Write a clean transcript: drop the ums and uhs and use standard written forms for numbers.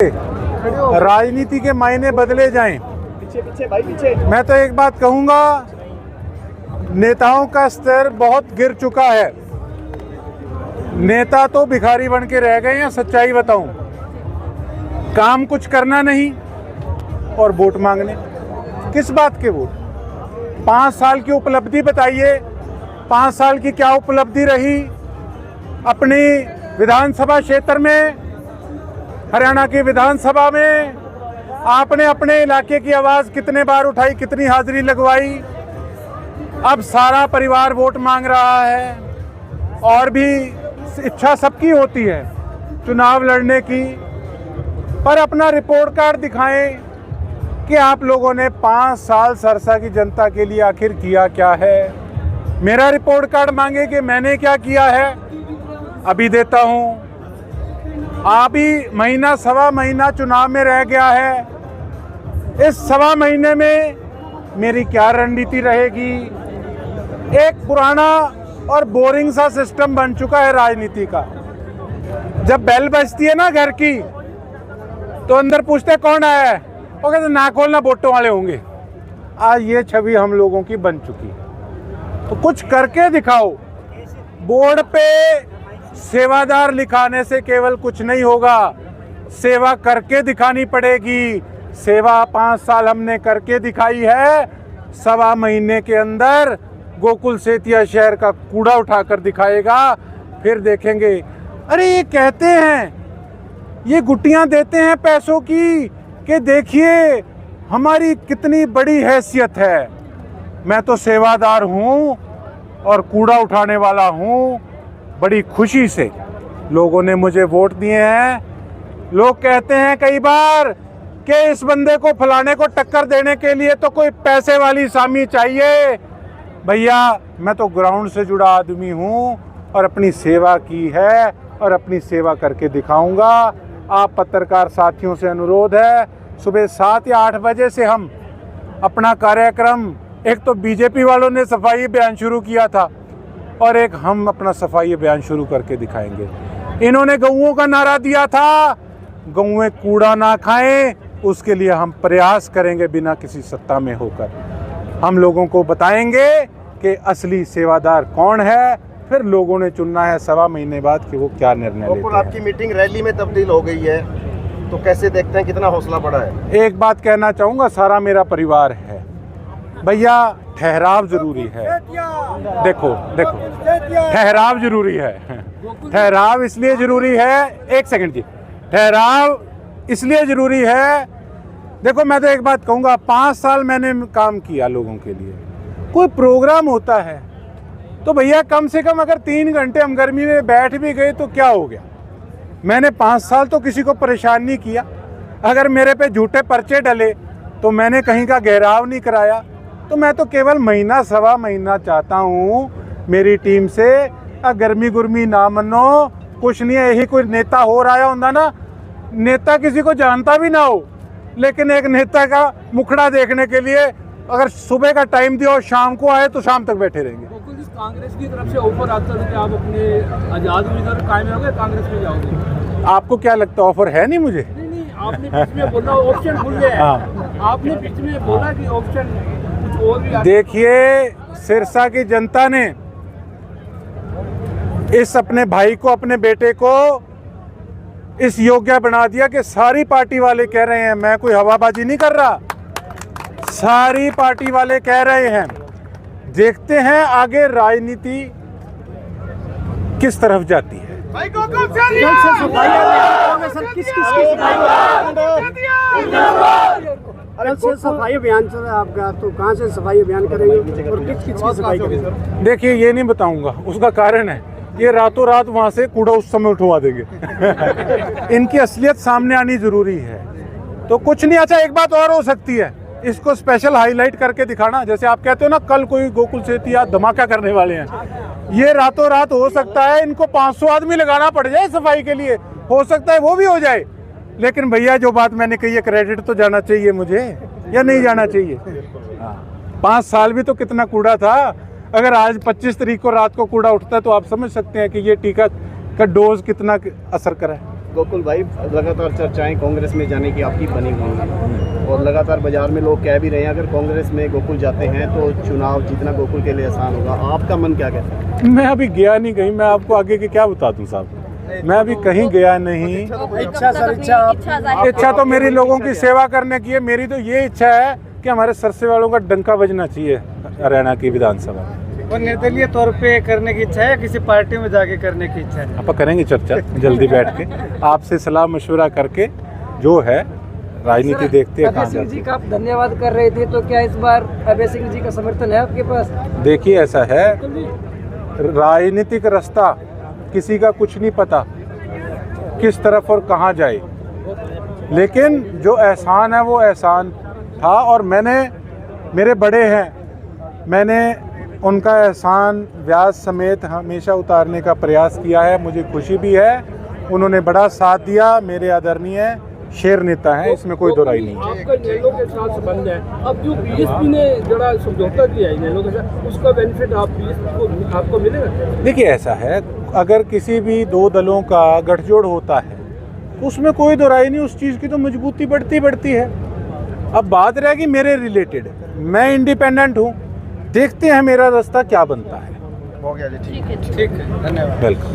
राजनीति के मायने बदले जाएं। पीछे भाई पीछे। मैं तो एक बात कहूंगा, नेताओं का स्तर बहुत गिर चुका है। नेता तो भिखारी बन के रह गए हैं। सच्चाई बताऊं, काम कुछ करना नहीं और वोट मांगने। किस बात के वोट? 5 साल की उपलब्धि बताइए, 5 साल की क्या उपलब्धि रही अपनी विधानसभा क्षेत्र में, हरियाणा की विधानसभा में? आपने अपने इलाके की आवाज़ कितने बार उठाई, कितनी हाजिरी लगवाई? अब सारा परिवार वोट मांग रहा है। और भी इच्छा सबकी होती है चुनाव लड़ने की, पर अपना रिपोर्ट कार्ड दिखाएं कि आप लोगों ने 5 साल सरसा की जनता के लिए आखिर किया क्या है। मेरा रिपोर्ट कार्ड मांगे कि मैंने क्या किया है, अभी देता हूं। अभी महीना सवा महीना चुनाव में रह गया है। इस सवा महीने में मेरी क्या रणनीति रहेगी? एक पुराना और बोरिंग सा सिस्टम बन चुका है राजनीति का। जब बेल बजती है ना घर की, तो अंदर पूछते कौन आया है, वो कहते ना खोलना, वोटों वाले होंगे। आज ये छवि हम लोगों की बन चुकी है। तो कुछ करके दिखाओ। बोर्ड पे सेवादार लिखाने से केवल कुछ नहीं होगा, सेवा करके दिखानी पड़ेगी। सेवा 5 साल हमने करके दिखाई है। सवा महीने के अंदर गोकुल सेतिया शहर का कूड़ा उठाकर दिखाएगा, फिर देखेंगे। अरे ये कहते हैं, ये गुट्टियां देते हैं पैसों की कि देखिए हमारी कितनी बड़ी हैसियत है। मैं तो सेवादार हूं और कूड़ा उठाने वाला हूं। बड़ी खुशी से लोगों ने मुझे वोट दिए हैं। लोग कहते हैं कई बार कि इस बंदे को फलाने को टक्कर देने के लिए तो कोई पैसे वाली सामी चाहिए। भैया, मैं तो ग्राउंड से जुड़ा आदमी हूं और अपनी सेवा की है और अपनी सेवा करके दिखाऊंगा। आप पत्रकार साथियों से अनुरोध है, सुबह 7 या 8 बजे से हम अपना कार्यक्रम, एक तो बीजेपी वालों ने सफाई अभियान शुरू किया था और एक हम अपना सफाई अभियान शुरू करके दिखाएंगे। इन्होंने गऊओं का नारा दिया था, गऊएं कूड़ा ना खाएं, उसके लिए हम प्रयास करेंगे बिना किसी सत्ता में होकर। हम लोगों को बताएंगे कि असली सेवादार कौन है, फिर लोगों ने चुनना है सवा महीने बाद कि वो क्या निर्णय लेते हैं। आपकी मीटिंग रैली में तब्दील हो गई है, तो कैसे देखते हैं, कितना हौसला बढ़ा है? एक बात कहना चाहूँगा, सारा मेरा परिवार है। भैया, ठहराव जरूरी है। देखो ठहराव जरूरी है। ठहराव इसलिए जरूरी है, एक सेकंड जी, ठहराव इसलिए जरूरी है। देखो, मैं तो एक बात कहूँगा, 5 साल मैंने काम किया लोगों के लिए। कोई प्रोग्राम होता है तो भैया कम से कम अगर 3 घंटे हम गर्मी में बैठ भी गए तो क्या हो गया? मैंने 5 साल तो किसी को परेशान नहीं किया। अगर मेरे पे झूठे पर्चे डले तो मैंने कहीं का घेराव नहीं कराया। तो मैं तो केवल महीना सवा महीना चाहता हूँ मेरी टीम से। गर्मी गुर्मी ना मनो, कुछ नहीं है। यही कोई नेता हो रहा होता ना, नेता किसी को जानता भी ना हो, लेकिन एक नेता का मुखड़ा देखने के लिए अगर सुबह का टाइम दिया और शाम को आए तो शाम तक बैठे रहेंगे। कांग्रेस की तरफ से ऑफर आता है कि आप अपने आजाद उम्मीदवार कायम रहोगे, कांग्रेस में जाओगे? आपको क्या लगता है ऑफर है? नहीं मुझे। नहीं, आपने बीच में बोला ऑप्शन भूल गए। आपने बीच में बोला कि ऑप्शन कुछ और भी। देखिए, सिरसा की जनता ने इस अपने भाई को, अपने बेटे को इस योग्य बना दिया कि सारी पार्टी वाले कह रहे हैं। मैं कोई हवाबाजी नहीं कर रहा, सारी पार्टी वाले कह रहे हैं। देखते हैं आगे राजनीति किस तरफ जाती है। सफाई अभियान चल रहा है आपका, तो कहाँ से सफाई अभियान करेंगे और किस की सफाई करेंगे? देखिए, ये नहीं बताऊंगा, उसका कारण है ये रातों रात वहां से कूड़ा उस समय उठवा देंगे। इनकी असलियत सामने आनी जरूरी है। तो कुछ नहीं। अच्छा, एक बात और हो सकती है, इसको स्पेशल हाईलाइट करके दिखाना। जैसे आप कहते हो ना, कल कोई गोकुल सेतिया धमाका करने वाले हैं, ये रातों रात हो सकता है इनको 500 आदमी लगाना पड़ जाए सफाई के लिए, हो सकता है वो भी हो जाए। लेकिन भैया, जो बात मैंने कही है, क्रेडिट तो जाना चाहिए मुझे या नहीं जाना चाहिए? 5 साल भी तो कितना कूड़ा था। अगर आज 25 तारीख को रात को कूड़ा उठता है तो आप समझ सकते हैं कि ये टीका का डोज कितना असर करा है। गोकुल भाई, लगातार चर्चाएं कांग्रेस में जाने की आपकी बनी हुई हैं और लगातार बाजार में लोग कह भी रहे हैं अगर कांग्रेस में गोकुल जाते हैं तो चुनाव जीतना गोकुल के लिए आसान होगा। आपका मन क्या कहता है? मैं अभी गया नहीं कहीं, मैं आपको आगे के क्या बता दूं साहब, मैं अभी कहीं गया नहीं। इच्छा सर, इच्छा तो मेरी लोगों की सेवा करने की है। मेरी तो ये इच्छा है कि हमारे सरसे वालों का डंका बजना चाहिए हरियाणा की विधानसभा में। और निर्दलीय तौर पे करने की इच्छा है या किसी पार्टी में जाके करने की इच्छा है? आप करेंगे चर्चा जल्दी बैठ के, आपसे सलाह मशवरा करके जो है राजनीति देखते हैं। अभय सिंह जी का आप धन्यवाद कर रहे थे, तो क्या इस बार अभय सिंह जी का समर्थन है आपके पास? देखिए ऐसा है, राजनीतिक रास्ता किसी का कुछ नहीं पता किस तरफ और कहाँ जाए, लेकिन जो एहसान है वो एहसान था और मेरे बड़े हैं, मैंने उनका एहसान ब्याज समेत हमेशा उतारने का प्रयास किया है। मुझे खुशी भी है, उन्होंने बड़ा साथ दिया, मेरे आदरणीय शेर नेता हैं, इसमें कोई दो राय नहीं है। आपका इनेलो के साथ संबंध है, अब जो बीएसपी ने जरा समझौता किया है इनेलो के साथ, उसका बेनिफिट आप बीएसपी को आपको मिलेगा? देखिए ऐसा है, अगर किसी भी दो दलों का गठजोड़ होता है उसमें कोई दो राय नहीं, उस चीज़ की तो मजबूती बढ़ती है। अब बात रहेगी मेरे रिलेटेड, मैं इंडिपेंडेंट हूँ, देखते हैं मेरा रास्ता क्या बनता है। हो गया जी, ठीक है। ठीक है, धन्यवाद। वेलकम।